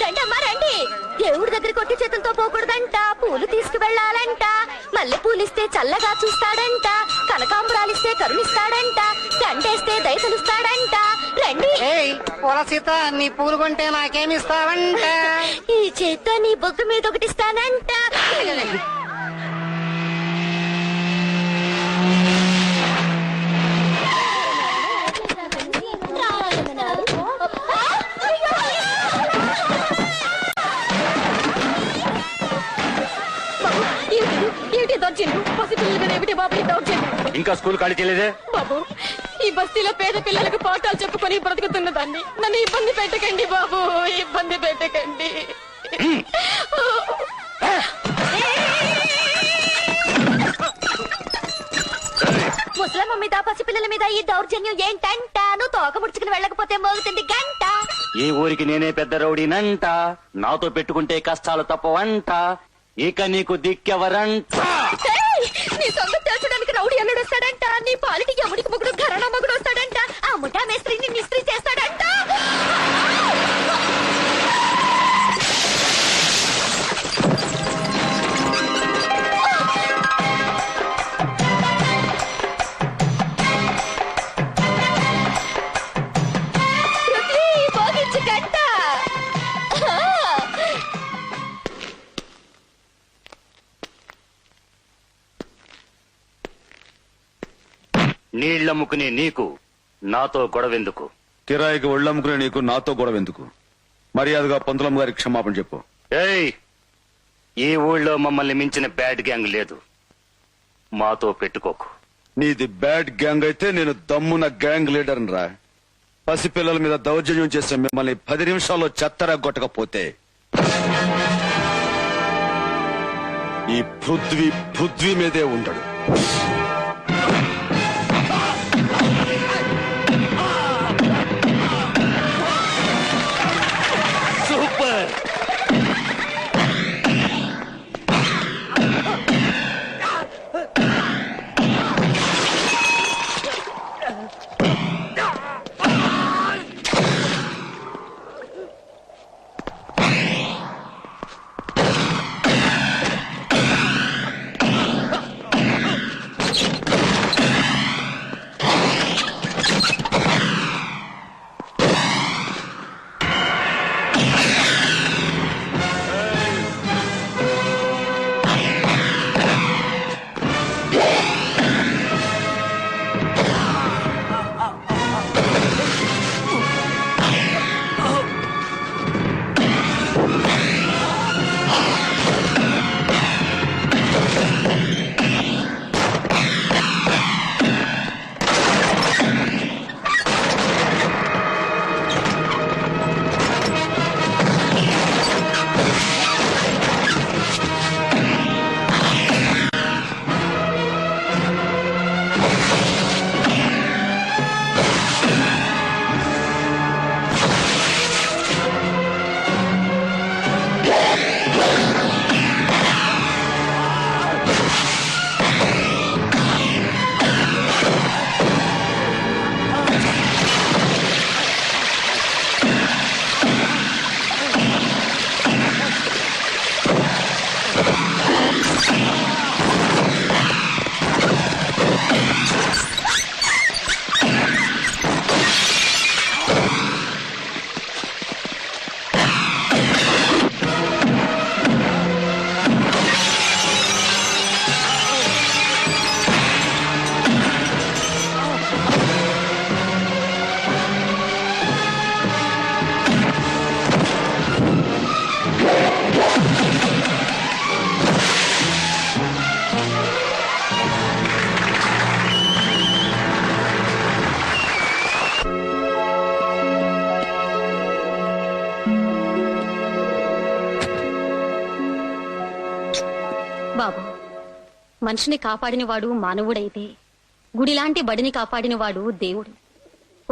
రండి అమ్మా రండి. దేవుడి దగ్గర కొట్టి చేతులతో పోకూడదంట, పూలు తీసుకువెళ్ళాలంట. మల్లె పూలిస్తే చల్లగా చూస్తాడంట, కనకాంబరాలిస్తే కరుణిస్తాడంట, గంటేస్తే దయతలుస్తాడంట. రండి. పూల సీత, నీ పూలు కొంటే నాకేమిస్తావంట? ఈ చేత్తో నీ బొగ్గు మీద ఒకటిస్తానంట. ఇంకా స్కూల్ ఖాళీ చేయలేదే బాబు? ఈ బస్తీలో పేద పిల్లలకు పాఠాలు చెప్పుకొని బ్రతుకుతున్న దాన్ని నన్ను ఇబ్బంది పెట్టకండి బాబు, ఇబ్బంది పెట్టకండి. ముసలమ్మ మీద పసిపిల్లల మీద ఈ దౌర్జన్యం ఏంటంట? నువ్వు తోక ముడుచుకుని వెళ్ళకపోతే మోగుతుంది గంట. ఈ ఊరికి నేనే పెద్ద రౌడీనంట, నాతో పెట్టుకుంటే కష్టాలు తప్పవంట, ఇక నీకు దిక్కెవరంట. నీ సొంత తెలుసడానికి రౌడీ అల్లుడు వస్తాడంట, నీ పాలిటికి ఎవడికి మొగుడు ఘరానా మొగుడు వస్తాడంట, ఆ ముఠా మేస్త్రిని నిస్త్రీ చేస్తాడంట. నీళ్లమ్ముకునే నీకు నాతో గొడవెందుకు? కిరాయికి ఒళ్ళమ్ముకునే నీకు నాతో గొడవెందుకు? మర్యాదగా పంతులమ్మ గారికి క్షమాపణ చెప్పు. ఏయ్, ఈ ఊళ్ళో మమ్మల్ని మించిన బ్యాడ్ గ్యాంగ్ లేదు, మాతో పెట్టుకోకు. నీది బ్యాడ్ గ్యాంగ్ అయితే నేను దమ్మున గ్యాంగ్ లీడర్ రా. పసిపిల్లల మీద దౌర్జన్యం చేసిన మిమ్మల్ని 10 నిమిషాల్లో చెత్తరా కొట్టకపోతే ఈ పృథ్వీ మీదే ఉండడు. సూపర్. బాబు, మనిషిని కాపాడినవాడు మానవుడైతే గుడిలాంటి బడిని కాపాడినవాడు దేవుడు.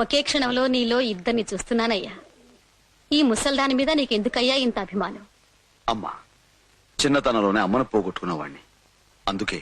ఒకే క్షణంలో నీలో ఇద్దరిని చూస్తున్నానయ్యా. ఈ ముసల్దాని మీద నీకెందుకయ్యా ఇంత అభిమానం? అమ్మా, చిన్నతనంలోనే అమ్మను పోగొట్టుకున్నవాణ్ణి. అందుకే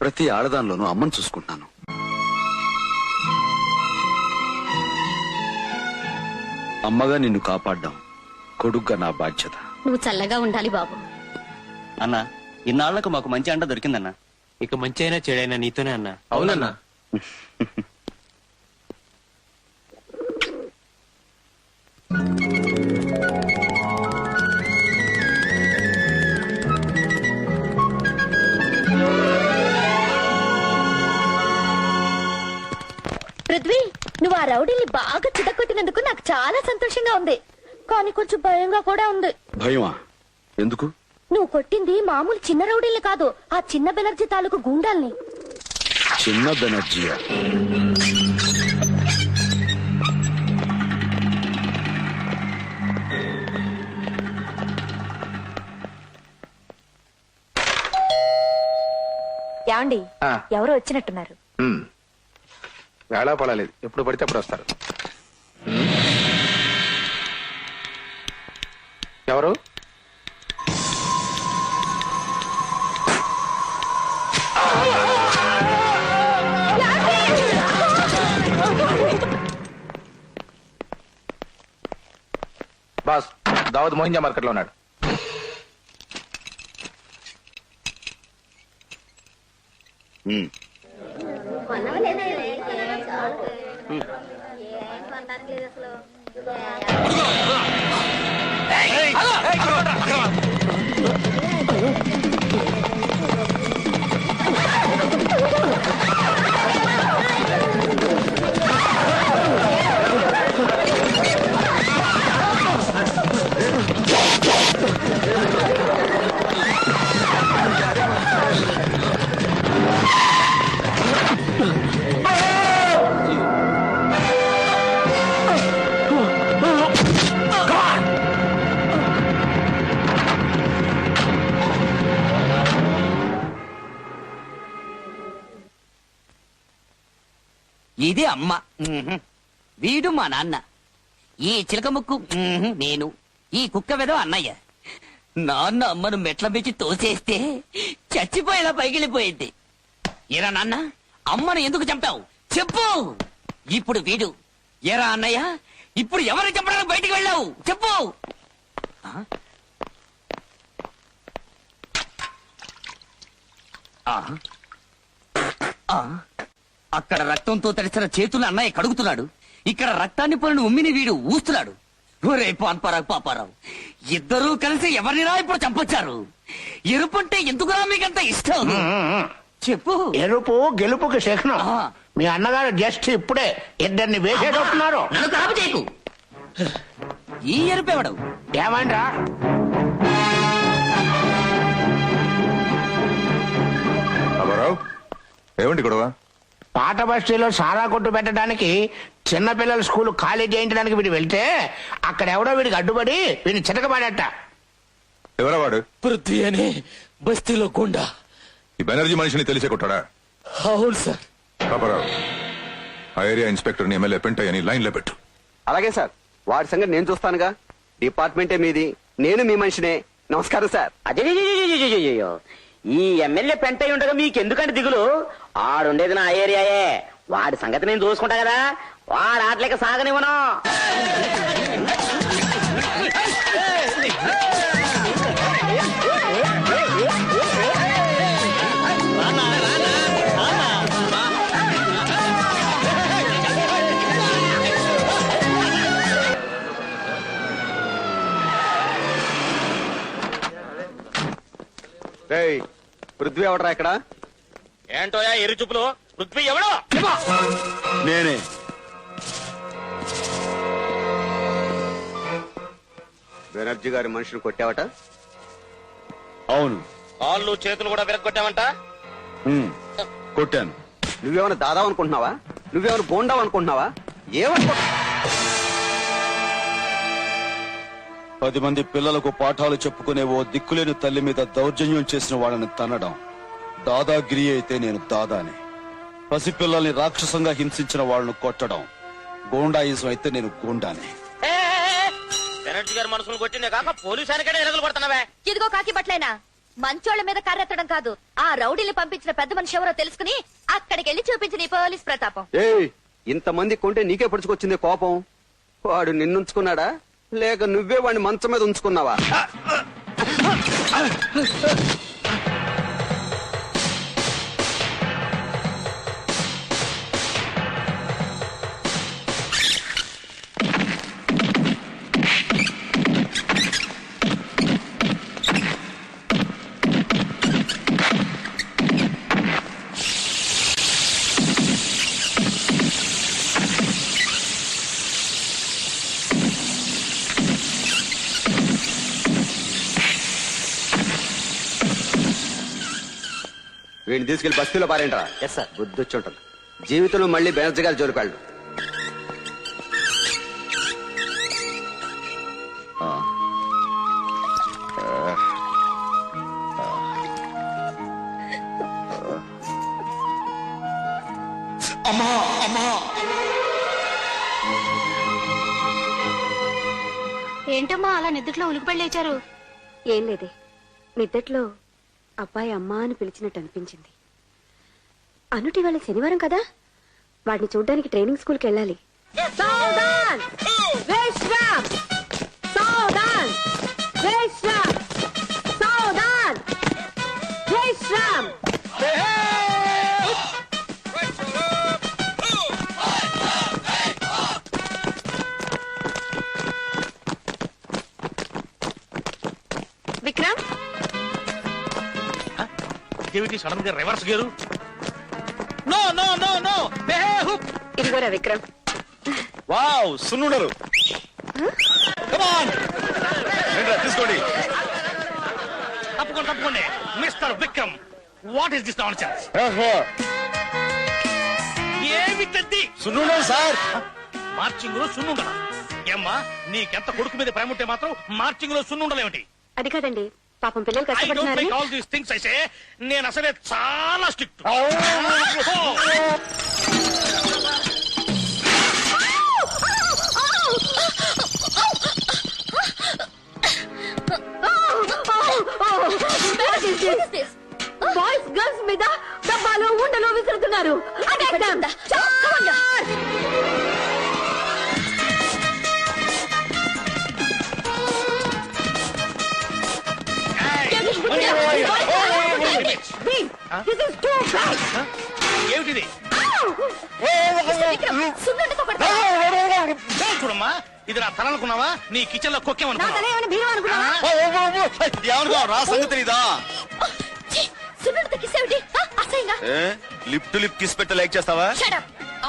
ప్రతి ఆడదానిలోనూ అమ్మను చూసుకుంటున్నాను. అమ్మగా నిన్ను కాపాడ్డం కొడుగ్గా నా బాధ్యత. నువ్వు చల్లగా ఉండాలి బాబు. అన్నా ఇన్నాళ్లకు మాకు మంచి అంట దొరికిందన్నా. ఇక మంచి అయినా చెడైనా నీతోనే అన్నా. అవునన్నా. పృథ్వీ, నువ్వు ఆ రౌడీని బాగా చితకొట్టినందుకు నాకు చాలా సంతోషంగా ఉంది, కానీ కొంచెం భయంగా కూడా ఉంది. భయమా? ఎందుకు? నువ్వు కొట్టింది మామూలు చిన్న రౌడీల్ని కాదు, ఆ చిన్న బెనర్జీ తాలూకు గూండాల్ని. చిన్న బెనర్జీయా? యాండి, ఎవరో వచ్చినట్టున్నారు. వేళా పడలేదు, ఎప్పుడు పడితే అప్పుడు వస్తారు. ఎవరు? బాస్, దావద్ మోహింజా మార్కెట్ లో ఉన్నాడు. ఇది అమ్మ, వీడు మా నాన్న, ఈ చిలక ముక్కు నేను, ఈ కుక్క వెదో అన్నయ్య. నాన్న అమ్మను మెట్ల పెంచి తోసేస్తే చచ్చిపోయేలా పైకిలిపోయింది. ఏరా నాన్న, అమ్మను ఎందుకు చంపావు చెప్పు. ఇప్పుడు వీడు. ఏరా అన్నయ్య, ఇప్పుడు ఎవరు చంపడానికి బయటికి వెళ్ళావు చెప్పు. అక్కడ రక్తంతో తడిసిన చేతులు అన్నయ్య కడుగుతున్నాడు, ఇక్కడ రక్తాన్ని పోలిన ఉమ్మిని వీడు ఊస్తున్నాడు. ఒరే పాన్పరావు పాపారావు, ఇద్దరూ కలిసి ఎవరినిరా ఇప్పుడు చంపొచ్చారు? ఎరుపంటే ఎందుకురా మీకంత ఇష్టం చెప్పు. ఎరుపు గెలుపుకి శిఖనం. మీ అన్నగారు జస్ట్ ఇప్పుడే ఇద్దరిని వేసేటట్టున్నారు. నన్ను కాపు చేయకు. ఈ ఎరుపెవడు? ఏమంటా ఏమండి గొడవ? పాత బస్తీలో సారా కొట్టు పెట్టడానికి చిన్నపిల్లల స్కూల్ ఖాళీ చేయించడానికి వీడు వెళ్తే అక్కడ ఎవడో వీడికి అడ్డుపడి వీడిని చితకబడట. ఎవరా వాడు? పృథ్వీ అని బస్తీలో గుండా. ఈ బెనర్జీ మనిషిని తెలిసే కొట్టాడా? అవును సార్. పాపారావు, ఆ ఏరియా ఇన్స్పెక్టర్ ని ఎమ్మెల్యే పెంటయ్యని లైన్ లో పెట్టు. అలాగే సార్, వాడి సంగతి నేను చూస్తానుగా. డిపార్ట్మెంటే మీది, నేను మీ మనిషినే. నమస్కారం సార్. అదే ఈ ఎమ్మెల్యే పెంటయ్య ఉండగా మీకెందుకంటే దిగులు? ఆడుండేది నా ఏరియాయే, వాడి సంగతి నేను చూసుకుంటా కదా. వాడు ఆటలేక సాగనివ్వను. పృథ్వీ ఎవడరా ఇక్కడ? ఏంటోయా ఎర్రి చూపులు? పృథ్వీ ఎవడో? నేనే. బెనర్జీ గారి మనిషిని కొట్టావట? అవును. కాళ్ళు చేతులు కూడా విరగొట్టావంట? కొట్టాను. నువ్వేమైనా దాదావు అనుకుంటున్నావా? నువ్వేమైనా బోండావు అనుకుంటున్నావా? ఏమనుకో. 10 మంది పిల్లలకు పాఠాలు చెప్పుకునే ఓ దిక్కులేని తల్లి మీద దౌర్జన్యం చేసిన వాళ్ళని తన్నడం దాదాగిరి అయితే నేను దాదాని. పసిపిల్లల్ని రాక్షసంగా హింసించిన వాళ్ళను కొట్టడం గూండాయిజం అయితే నేను గూండాని. బెనర్జీ గారి మనసును కొట్టిందే కాక పోలీసానికైనా ఎరగలు పడుతున్నావే. ఇదిగో కాకి బట్లైనా, మంచోళ్ల మీద కర్రెత్తడం కాదు, ఆ రౌడీని పంపించిన పెద్ద మనిషి ఎవరో తెలుసుకుని అక్కడికి వెళ్లి చూపించిన ఈ పోలీస్ ప్రతాపం. ఇంతమంది కొంటే నీకే పడుచుకొచ్చింది కోపం. వాడు నిన్నుంచుకున్నాడా? లేక నువ్వే వాడిని మంచం మీద ఉంచుకున్నావా? వీడిని తీసుకెళ్లి బస్తీలో పారేంట్రా. Yes sir. బుద్ధి వచ్చి ఉంటుంది. జీవితంలో మళ్ళీ బెనర్జీ గారు జోలికాళ్ళు. అమ్మా అమ్మా ఏంటమ్మా అలా నిద్రలో ఉలికి లేచారు? ఏం లేదే, నిద్దట్లో అబ్బాయి అమ్మా అని పిలిచినట్టు అనిపించింది. అనుటి వాళ్ళ శనివారం కదా, వాడిని చూడ్డానికి ట్రైనింగ్ స్కూల్కి వెళ్ళాలి. విక్రమ్, సడన్ గా reverse gear. No no no no. ఇదిగోరా విక్రమ్. వావ్, సున్నుండరు. తీసుకోండి. తప్పకుండా తప్పకుండా. Mister Vikram, what is this nonsense? ఏమిటది? సున్నుండరు సార్. మార్చింగ్ లో సున్నుండలా? ఏమ్మా, నీకెంత కొడుకు మీద ప్రేమ ఉంటే మాత్రం మార్చింగ్ లో సున్నుండలేమిటి? అది కాదండి, పాపం పిల్లలు I don't కష్టపడుతున్నారు. make all these things, I say. నేను అసలే చాలా స్ట్రిక్ట్. బాయ్స్ గర్ల్స్ మీద డబ్బాలు ఉండలు విసురుతున్నారు. ఏమిటిది? చూడమ్మా, ఇది నా తల అనుకున్నావా? నీ కిచెన్ లో కొక్కేమనుకున్నావా? రా సంగతి తెలీదా? లిప్ టు లిప్ కిస్ పెట్ట లైక్ చేస్తావా?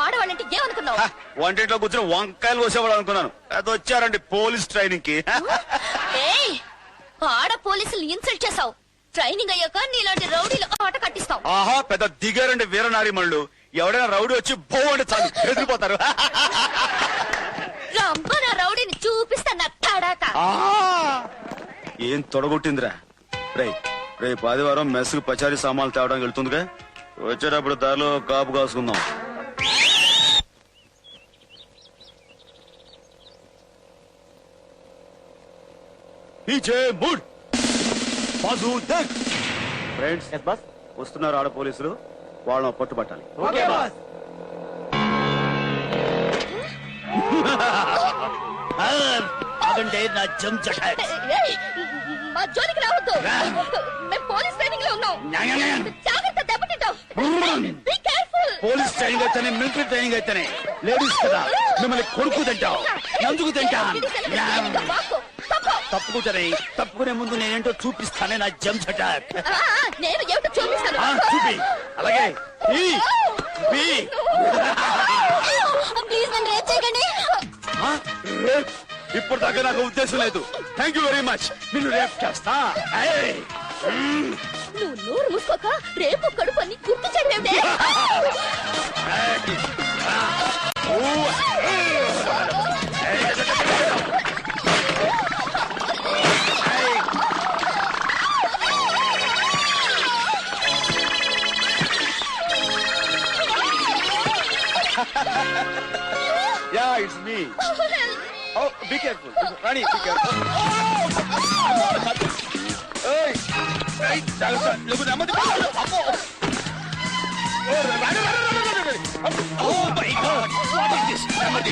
ఆడవాళ్ళంటే ఏమనుకున్నావు? వంటింట్లో కూర్చొని వంకాయలు కోసేవాడు అనుకున్నాను. అది వచ్చారండి పోలీస్ ట్రైనింగ్ కి. ఏయ్, ఆడ పోలీసులు ఇన్సల్ట్ చేసావు. ట్రైనింగ్ అయ్యాక నీలాంటి రౌడీలు ఆట కట్టిస్తావు. ఆహా, పెద్ద దిగారండి వీరనారిమణులు. ఎవడైనా రౌడీ వచ్చి బో అంటే చాలు ఎదిరిపోతారు. రమ్మ నా రౌడీని చూపిస్తా నా తడాక. ఏం తొడగొట్టిందిరా? రేపు ఆదివారం మెస్కు పచారీ సామాన్లు తేవడానికి వెళ్తుందిగా, వచ్చేటప్పుడు దారిలో కాపు కాసుకుందాం. ఫ్రెండ్స్, వస్తున్నారు ఆడ పోలీసులు, వాళ్ళని పట్టుబట్టాలి. నా చెంచట. ఏయ్, మా జోలికి రావద్దు. మేము పోలీస్ ట్రైనింగ్ లో ఉన్నాం. జాగ్రత్త, దెబ్బతింటాం. Be careful. పోలీస్ ట్రైనింగ్ అయితేనే, మిలిటరీ ట్రైనింగ్ అయితేనే లేడీస్ కదా, మిమ్మల్ని కొడుకు తింటాం, నందుకు తింటాం. తప్పుకుంటారే, తప్పుకునే ముందు నేనేంటో చూపిస్తానే నా జంచట. నేను ఏమిటో చూపిస్తాను. చూపి. అలాగే ప్లీజ్ నన్ను రేప్ చేయకండి. ఇప్పుడు దాకా నాకు ఉద్దేశం లేదు. Thank you very much. నిన్ను రేప్ చేస్తా. నువ్వు నోరు మూసుకోక రేపు కడుపు అని గుర్తు చేయలేవుడే. Yeah, it's me. Oh, be careful. Rani, be careful. Hey, hey, జాగ్రత్త. లేకు నెమ్మది. Oh my God. What is this? నెమ్మది.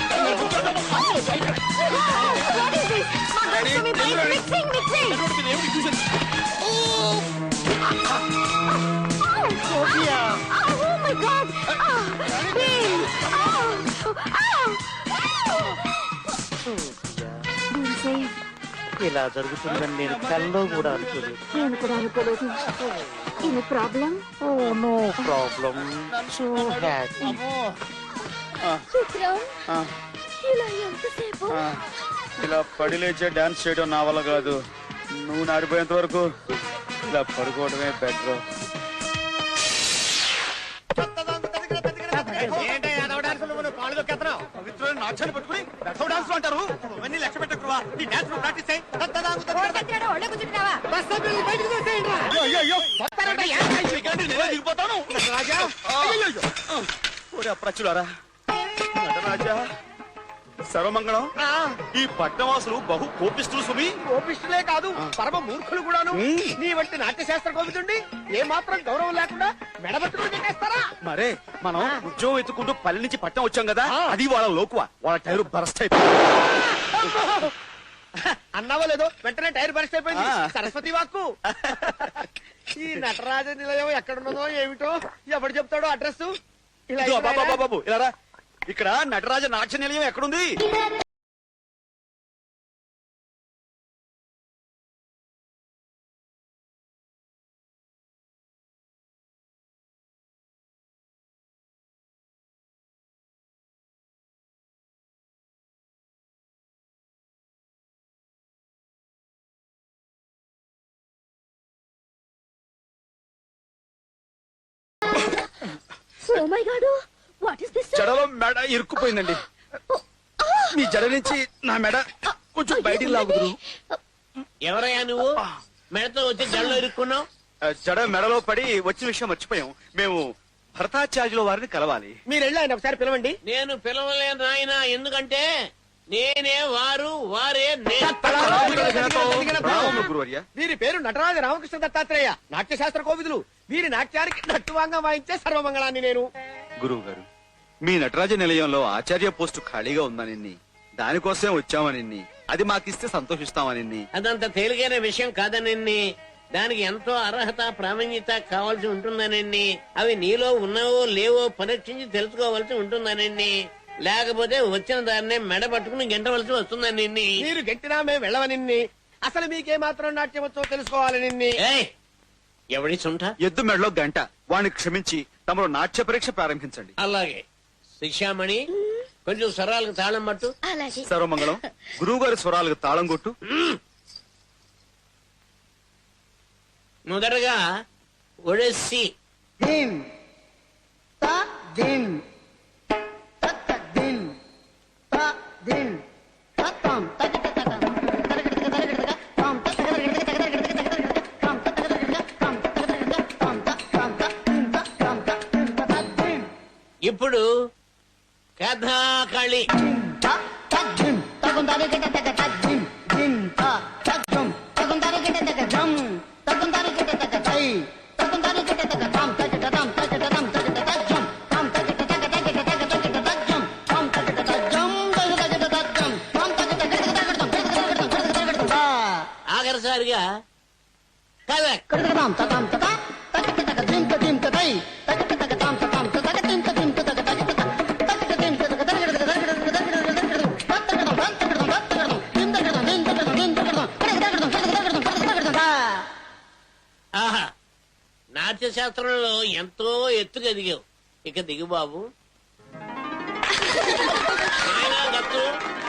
ఇలా జరుగుతుందని నేను కల్లో కూడా అనుకోలేదు. నేను కూడా అనుకోలేదు. ఇది problem. Oh no problem. So happy. చిత్రం ఇలా ఎంతసేపు? ఇలా పడి లేచే డాన్స్ చేయడం నా వల్ల కాదు. నువ్వు నాడిపోయేంత వరకు ఇలా పడుకోవడమే బెటర్. నాట్యాన్ని పట్టుకుని డాన్స్ అంటారు. ఇవన్నీ లెక్క పెట్టకువా. నీ డాన్స్ ప్రాక్టీస్ అయ్యి దిగిపోతాను. అప్రచులారా నటరాజా సర్వమంగళం. ఈ పట్టణవాసులు బహు కోపిస్తులు సుమి. కోపిష్టులే కాదు, పరమ మూర్ఖులు కూడాను. నీ వంటి నాట్యశాస్త్ర కోవిదుండి ఏ మాత్రం గౌరవం లేకుండా మెడబట్టుకుని పెట్టేస్తారా? మరే మనం ఉద్యోగం ఎత్తుకుంటూ పల్లె నుంచి పట్టణం వచ్చాం కదా, అది వాళ్ళ లోకువా. వాళ్ళ టైరు బరస్ట్ అయిపోయింది. అన్నావో లేదో వెంటనే టైర్ బరస్ట్ అయిపోయింది. సరస్వతి వాక్కు. ఈ నటరాజ నిలయం ఎక్కడున్నదో ఏమిటో ఎవడు చెప్తాడో అడ్రస్. బాబు ఇలా ఇక్కడ నటరాజ నాట్య నిలయం ఎక్కడుంది? Oh my god, what is this? జడలో మెడ ఇరుక్కుపోయిందండి. మీ జడ నుంచి నా మెడ కొంచెం బయటికి లాగుదురు. ఎవరయ్యా నువ్వు? మెడతో వచ్చి జడలో ఇరుక్కున్నావు. జడ మెడలో పడి వచ్చిన విషయం మర్చిపోయాం. మేము భరతాచార్యుల వారిని కలవాలి. మీరు వెళ్ళి ఆయన ఒకసారి పిలవండి. నేను పిలవలేను నాయన, ఎందుకంటే నేనే వారు, వారే గురువర్య. వీరి పేరు నటరాజ రామకృష్ణ దత్తాత్రేయ, నాట్యశాస్త్ర కోవిదులు. వీరి నాట్యానికి నట్టువాంగా వాయించే సర్వమంగళాన్ని నేను. గురువు గారు, మీ నటరాజ నిలయంలో ఆచార్య పోస్టు ఖాళీగా ఉందనిన్ని, దానికోసం వచ్చామనిన్ని, అది మాకిస్తే సంతోషిస్తామనిన్ని. అదంత తేలికైన విషయం కాదనిన్ని, దానికి ఎంతో అర్హత ప్రావీణ్యత కావాల్సి ఉంటుందనండి. అవి నీలో ఉన్నావో లేవో పరీక్షించి తెలుసుకోవాల్సి ఉంటుందనండి. లేకపోతే వచ్చిన దాన్నే మెడ పట్టుకుని గెంటవలసి వస్తుందని. మీరు గెంటినా మేము వెళ్ళవనిన్ని. అసలు మీకే మాత్రం నాట్యం వచ్చో తెలుసుకోవాలని. ఎవడి సుంఠ? ఎద్దు మెడలో గంట. వాణ్ణి క్షమించి తమరు నాట్య పరీక్ష ప్రారంభించండి. అలాగే. శిక్షామణి, కొంచెం స్వరాలకు తాళం పట్టు. అలాగే. సర్వమంగళం. గురువు గారి స్వరాలకు తాళం కొట్టు. మొదటగా ఒడెస్సి. ఇప్పుడు కథాకళి. ఆఖరిసారిగా కథక్. ఆహా, నాట్య శాస్త్రంలో ఎంతో ఎత్తుకు ఎదిగావు. ఇక దిగు బాబు.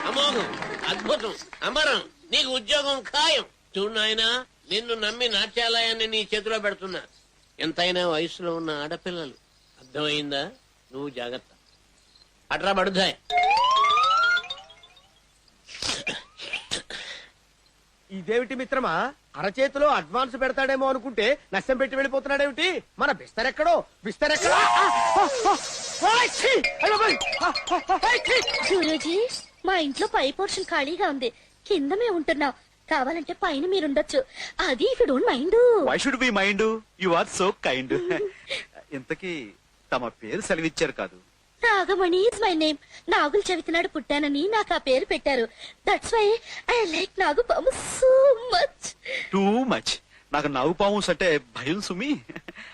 అమోఘం, అద్భుతం, అమరం. నీకు ఉద్యోగం ఖాయం. చూడు నాయనా, నిన్ను నమ్మి నాట్యాలయాన్ని నీ చేతిలో పెడుతున్నా. ఎంతైనా వయసులో ఉన్న ఆడపిల్లలు. అర్థమైందా? నువ్వు జాగ్రత్త. అట్రా పడుతాయి. ఇదేమిటి మిత్రమా, అరచేతిలో అడ్వాన్స్ పెడతాడేమో అనుకుంటే నష్టం పెట్టి వెళ్ళిపోతున్నాడేమిటి? మన బిస్తరెక్కడో బిస్తరెక్కడో. గురూజీ, మా ఇంట్లో పై పోర్షన్ ఖాళీగా ఉంది. కింద మేము ఉంటున్నాం. కావాలంటే పైన మీరుండొచ్చు. అది if you don't mind. Why should be mind? You are so kind. ఇంతకీ తమ పేరు సెలవిచ్చారు కాదు? Nagamani is my name. Nagula Chavithi నాడు పుట్టానని నాకు ఆ పేరు పెట్టారు. దట్స్ వై ఐ లైక్ నాగుపాము సో మచ్. Too much. నాకు నాగుపాము అంటే భయం సుమి.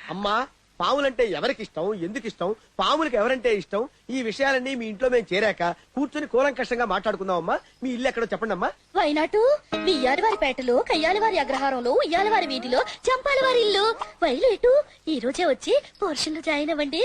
అమ్మా, పాములంటే ఎవరికి ఇష్టం, ఎందుకు ఇష్టం, పాములకు ఎవరంటే ఇష్టం, ఈ విషయాలన్నీ మీ ఇంట్లో మేము చేరాక కూర్చొని కూలంకషంగా మాట్లాడుకుందాం. అమ్మా, మీ ఇల్లు ఎక్కడో చెప్పండి అమ్మా. వైనాటు బియ్యాలవారి పేటలో, కయ్యాలవారి అగ్రహారంలో, ఉయ్యాలవారి వీధిలో, చంపాలవారి ఇల్లు. వైలేటు ఈ రోజే వచ్చి పోర్షన్ లో జాయిన్ అవ్వండి.